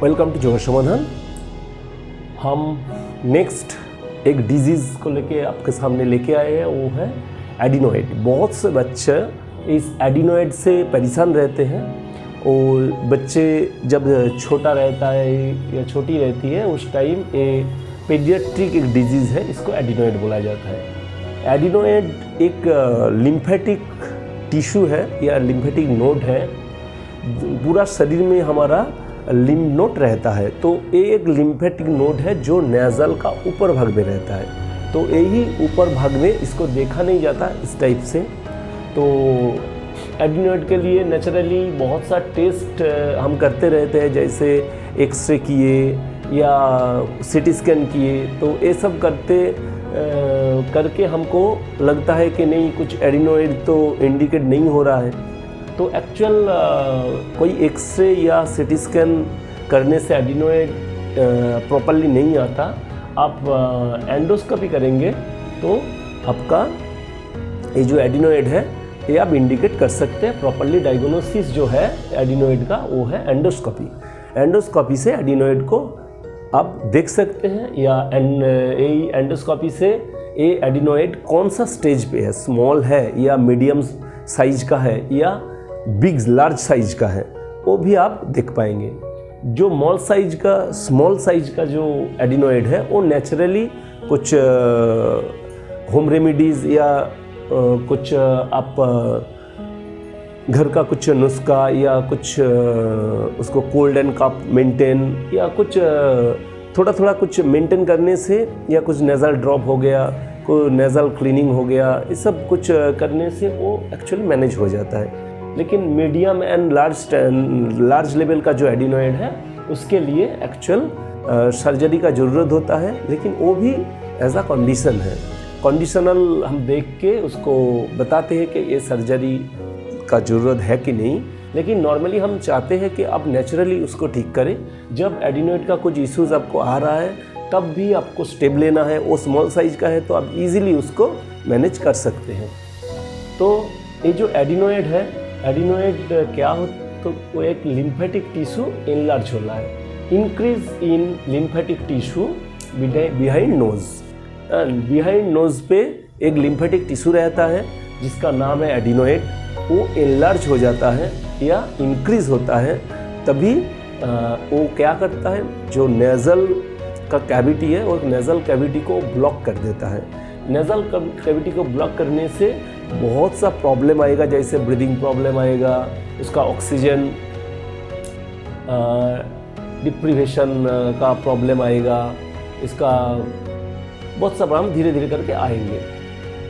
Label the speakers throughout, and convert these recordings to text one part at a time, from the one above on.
Speaker 1: Welcome to जोगर समाधान। हम next एक डिजीज़ को लेके आपके सामने लेके आए हैं, वो है एडिनोइड। बहुत से बच्चे इस एडिनोइड से परेशान रहते हैं और बच्चे जब छोटा रहता है या छोटी रहती है उस टाइम ये पीडियाट्रिक एक डिजीज़ है, इसको एडिनोइड बोला जाता है। एडिनोइड एक लिम्फेटिक टिश्यू है या लिम्फेटिक नोड है। पूरा शरीर में हमारा लिम्फ नोड रहता है, तो ये एक लिम्फेटिक नोड है जो नेज़ल का ऊपर भाग में रहता है। तो यही ऊपर भाग में इसको देखा नहीं जाता इस टाइप से। तो एडिनोइड के लिए नेचुरली बहुत सा टेस्ट हम करते रहते हैं, जैसे एक्सरे किए या सीटी स्कैन किए। तो ये सब करके हमको लगता है कि नहीं, कुछ एडिनोइड तो इंडिकेट नहीं हो रहा है। तो एक्चुअल कोई एक्सरे या सीटी स्कैन करने से एडिनोइड प्रॉपरली नहीं आता। आप एंडोस्कोपी करेंगे तो आपका ये जो एडिनोइड है ये आप इंडिकेट कर सकते हैं। प्रॉपरली डायग्नोसिस जो है एडिनोइड का वो है एंडोस्कोपी। एंडोस्कोपी से एडिनोइड को आप देख सकते हैं, या एंडोस्कोपी से ये एडिनोइड कौन सा स्टेज पे है, स्मॉल है या मीडियम साइज का है या बिग लार्ज साइज का है, वो भी आप देख पाएंगे। जो स्मॉल साइज का जो एडिनोइड है वो नेचुरली कुछ होम रेमेडीज़ या कुछ आप घर का कुछ नुस्खा या कुछ उसको कोल्ड एंड कफ मेंटेन या कुछ थोड़ा थोड़ा कुछ मेंटेन करने से, या कुछ नेज़ल ड्रॉप हो गया, कोई नेज़ल क्लीनिंग हो गया, ये सब कुछ करने से वो एक्चुअली मैनेज हो जाता है। लेकिन मीडियम एंड लार्ज लेवल का जो एडिनोइड है उसके लिए एक्चुअल सर्जरी का ज़रूरत होता है। लेकिन वो भी एज अ कंडीशन है, कंडीशनल हम देख के उसको बताते हैं कि ये सर्जरी का ज़रूरत है कि नहीं। लेकिन नॉर्मली हम चाहते हैं कि आप नेचुरली उसको ठीक करें। जब एडिनोइड का कुछ इश्यूज़ आपको आ रहा है तब भी आपको स्टेप लेना है। वो स्मॉल साइज का है तो आप इजीली उसको मैनेज कर सकते हैं। तो ये जो एडिनोइड है, एडिनोइड क्या हो, तो वो एक लिम्फेटिक टिश्यू इनलार्ज हो रहा है। Increase in lymphatic tissue behind nose. Behind nose पे एक लिम्फेटिक टिश्यू रहता है जिसका नाम है एडिनोइड। वो इनलार्ज हो जाता है या इंक्रीज होता है, तभी वो क्या करता है, जो नेज़ल का कैविटी है और नेज़ल कैविटी को ब्लॉक कर देता है। नेज़ल कैविटी को ब्लॉक करने से बहुत सा प्रॉब्लम आएगा, जैसे ब्रीदिंग प्रॉब्लम आएगा, उसका ऑक्सीजन डिप्रीवेशन का प्रॉब्लम आएगा, इसका बहुत सा प्रॉब्लम धीरे धीरे करके आएंगे।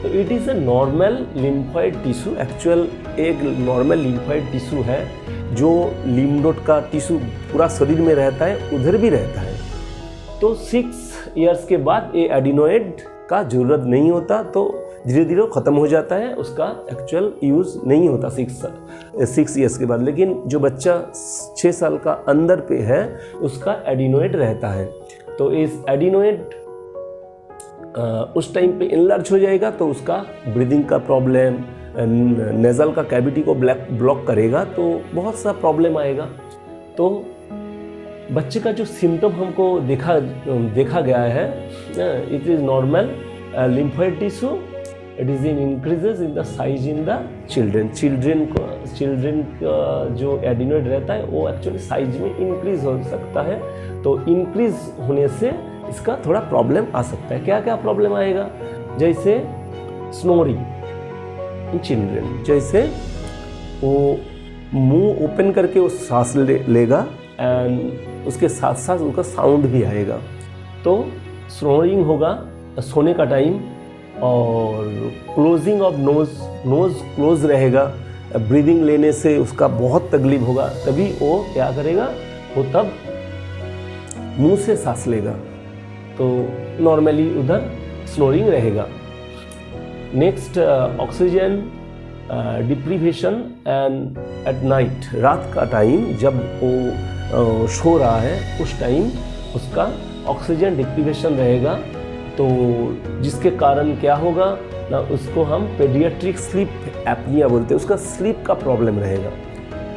Speaker 1: तो it is a normal lymphoid tissue. Actual एक नॉर्मल लिम्फॉइड टिश्यू है जो लिम्फ नोड का टिश्यू पूरा शरीर में रहता है, उधर भी रहता है। तो 6 इयर्स के बाद ये एडिनोइड का ज़रूरत नहीं होता, तो धीरे धीरे ख़त्म हो जाता है, उसका एक्चुअल यूज़ नहीं होता 6 इयर्स के बाद। लेकिन जो बच्चा 6 साल का अंदर पे है उसका एडिनोइड रहता है। तो इस एडिनोइड उस टाइम पे इनलार्ज हो जाएगा तो उसका ब्रीदिंग का प्रॉब्लम, नेज़ल का कैविटी को ब्लॉक करेगा, तो बहुत सा प्रॉब्लम आएगा। तो बच्चे का जो सिम्टम हमको देखा गया है, it is normal lymphoid tissue, it is in increases in the size in the children का जो एडिनोइड रहता है वो एक्चुअली साइज में इंक्रीज हो सकता है। तो इंक्रीज होने से इसका थोड़ा प्रॉब्लम आ सकता है। क्या क्या प्रॉब्लम आएगा, जैसे स्नोरिंग इन चिल्ड्रेन, जैसे वो मुंह ओपन करके वो सांस लेगा एंड उसके साथ साथ उसका साउंड भी आएगा। तो स्नोरिंग होगा सोने का टाइम, और क्लोजिंग ऑफ नोज क्लोज रहेगा। ब्रीदिंग लेने से उसका बहुत तकलीफ होगा, तभी वो क्या करेगा, वो तब मुंह से सांस लेगा। तो नॉर्मली उधर स्नोरिंग रहेगा। Next oxygen deprivation and at night, रात का टाइम जब वो सो रहा है उस टाइम उसका ऑक्सीजन डिप्रीवेशन रहेगा। तो जिसके कारण क्या होगा ना, उसको हम पेडियाट्रिक स्लीप एपनिया बोलते हैं, उसका स्लीप का प्रॉब्लम रहेगा।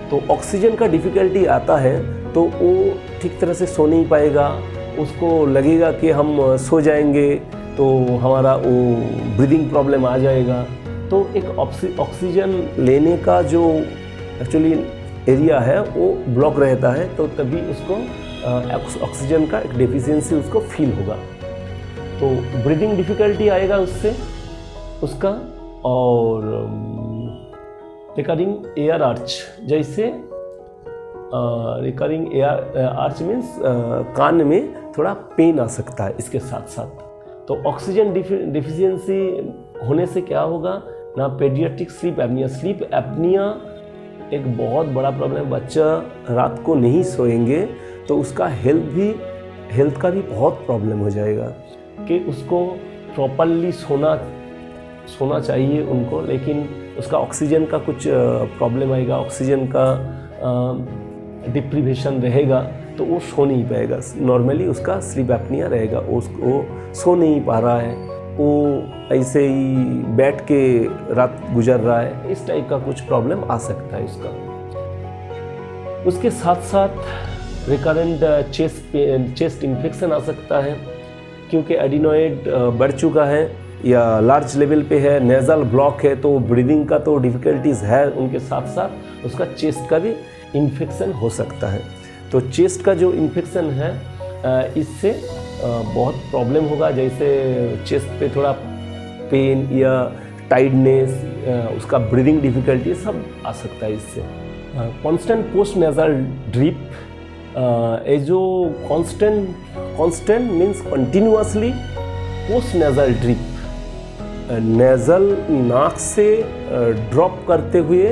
Speaker 1: तो ऑक्सीजन का डिफ़िकल्टी आता है तो वो ठीक तरह से सो नहीं पाएगा, उसको लगेगा कि हम सो जाएंगे तो हमारा वो ब्रीदिंग प्रॉब्लम आ जाएगा। तो एक ऑक्सीजन लेने का जो एक्चुअली एरिया है वो ब्लॉक रहता है, तो तभी उसको ऑक्सीजन का एक डेफिशिएंसी उसको फील होगा, तो ब्रीदिंग डिफ़िकल्टी आएगा उसका। और रिकरिंग एयर आर्च, जैसे रिकरिंग एयर आर्च मीन्स कान में थोड़ा पेन आ सकता है इसके साथ साथ। तो ऑक्सीजन डिफिशियंसी होने से क्या होगा ना, पेडियाट्रिक स्लीप एपनिया एक बहुत बड़ा प्रॉब्लम है। बच्चा रात को नहीं सोएंगे तो उसका हेल्थ का भी बहुत प्रॉब्लम हो जाएगा कि उसको प्रॉपरली सोना चाहिए उनको, लेकिन उसका ऑक्सीजन का कुछ प्रॉब्लम आएगा, ऑक्सीजन का डिप्रीवेशन रहेगा तो वो सो नहीं पाएगा। नॉर्मली उसका स्लीप एपनिया रहेगा, वो सो नहीं पा रहा है, वो ऐसे ही बैठ के रात गुजर रहा है, इस टाइप का कुछ प्रॉब्लम आ सकता है उसका। उसके साथ साथ रिकरेंट चेस्ट इन्फेक्शन आ सकता है, क्योंकि एडिनोइड बढ़ चुका है या लार्ज लेवल पे है, नेज़ल ब्लॉक है, तो ब्रीदिंग का तो डिफ़िकल्टीज़ है, उनके साथ साथ उसका चेस्ट का भी इन्फेक्शन हो सकता है। तो चेस्ट का जो इन्फेक्शन है इससे बहुत प्रॉब्लम होगा, जैसे चेस्ट पे थोड़ा पेन या टाइटनेस, उसका ब्रीदिंग डिफ़िकल्टी सब आ सकता है इससे। कांस्टेंट पोस्ट नेज़ल ड्रिप, ये जो constant means continuously post nasal drip, nasal नाक से ड्रॉप करते हुए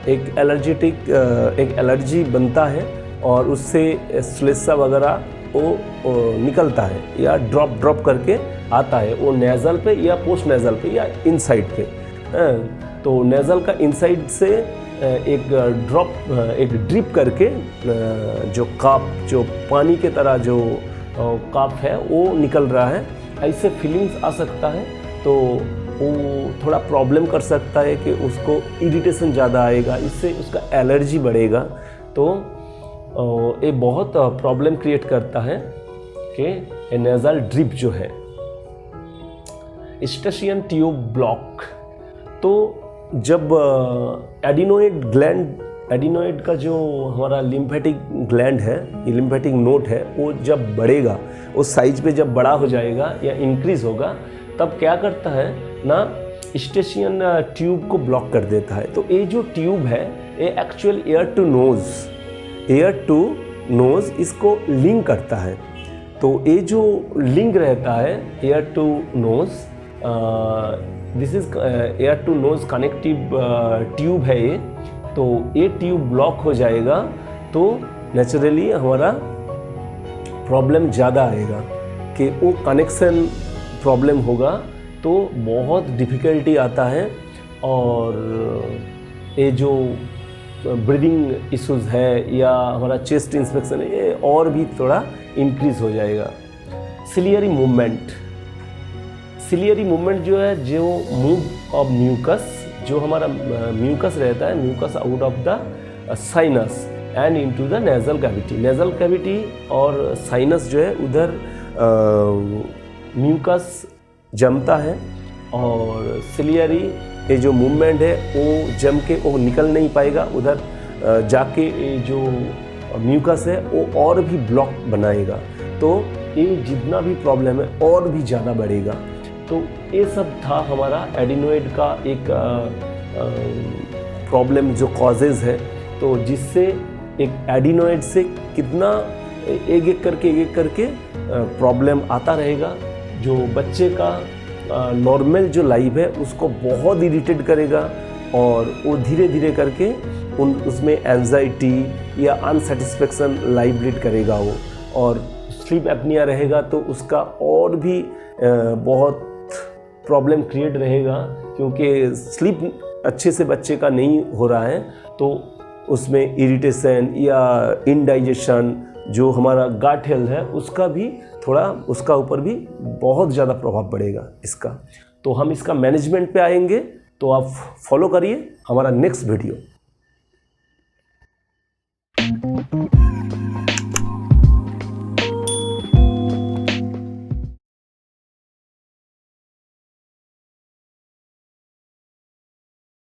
Speaker 1: एक एलर्जी बनता है और उससे श्लेष्मा वगैरह वो निकलता है या ड्रॉप करके आता है, वो नेज़ल पे या पोस्ट नेज़ल पे या इनसाइड पे। तो नेज़ल का इनसाइड से एक ड्रिप करके जो पानी के तरह जो काप है वो निकल रहा है, ऐसे फीलिंग्स आ सकता है। तो वो थोड़ा प्रॉब्लम कर सकता है कि उसको इरिटेशन ज़्यादा आएगा, इससे उसका एलर्जी बढ़ेगा। तो ये बहुत प्रॉब्लम क्रिएट करता है कि नेज़ल ड्रिप जो है। यूस्टेशियन ट्यूब ब्लॉक, तो जब एडिनोइड का जो हमारा लिम्फेटिक ग्लैंड है, ये लिम्फेटिक नोड है, वो जब बढ़ेगा, उस साइज पे जब बड़ा हो जाएगा या इंक्रीज होगा, तब क्या करता है ना, यूस्टेशियन ट्यूब को ब्लॉक कर देता है। तो ये जो ट्यूब है ये एक्चुअल एयर टू नोज इसको लिंक करता है। तो ये जो लिंक रहता है ear to nose, this is ear to nose connective tube है ये। तो ये ट्यूब ब्लॉक हो जाएगा तो नेचुरली हमारा प्रॉब्लम ज़्यादा आएगा कि वो कनेक्शन प्रॉब्लम होगा, तो बहुत डिफ़िकल्टी आता है और ये जो ब्रीदिंग इश्यूज़ है या हमारा चेस्ट इंस्पेक्शन है, ये और भी थोड़ा इंक्रीज़ हो जाएगा। सिलियरी मूवमेंट जो है, जो मूव ऑफ म्यूकस, जो हमारा म्यूकस रहता है, mucus out of the sinus and into the nasal cavity और साइनस जो है उधर म्यूकस जमता है और सिलियरी ये जो मूवमेंट है वो जम के वो निकल नहीं पाएगा, उधर जाके जो म्यूकस है वो और भी ब्लॉक बनाएगा, तो ये जितना भी प्रॉब्लम है और भी ज़्यादा बढ़ेगा। तो ये सब था हमारा एडिनोइड का एक प्रॉब्लम जो कॉजेज़ है, तो जिससे एक एडिनोइड से कितना एक करके प्रॉब्लम आता रहेगा, जो बच्चे का नॉर्मल जो लाइफ है उसको बहुत इरिटेट करेगा और वो धीरे धीरे करके उसमें एंजाइटी या अनसेटिस्फेक्शन लाइफ लीड करेगा वो, और स्लीप एपनिया रहेगा तो उसका और भी बहुत प्रॉब्लम क्रिएट रहेगा, क्योंकि स्लीप अच्छे से बच्चे का नहीं हो रहा है तो उसमें इरिटेशन या इंडाइजेशन, जो हमारा गट हेल्थ है उसका भी थोड़ा, उसका ऊपर भी बहुत ज़्यादा प्रभाव पड़ेगा इसका। तो हम इसका मैनेजमेंट पे आएंगे, तो आप फॉलो करिए हमारा नेक्स्ट वीडियो।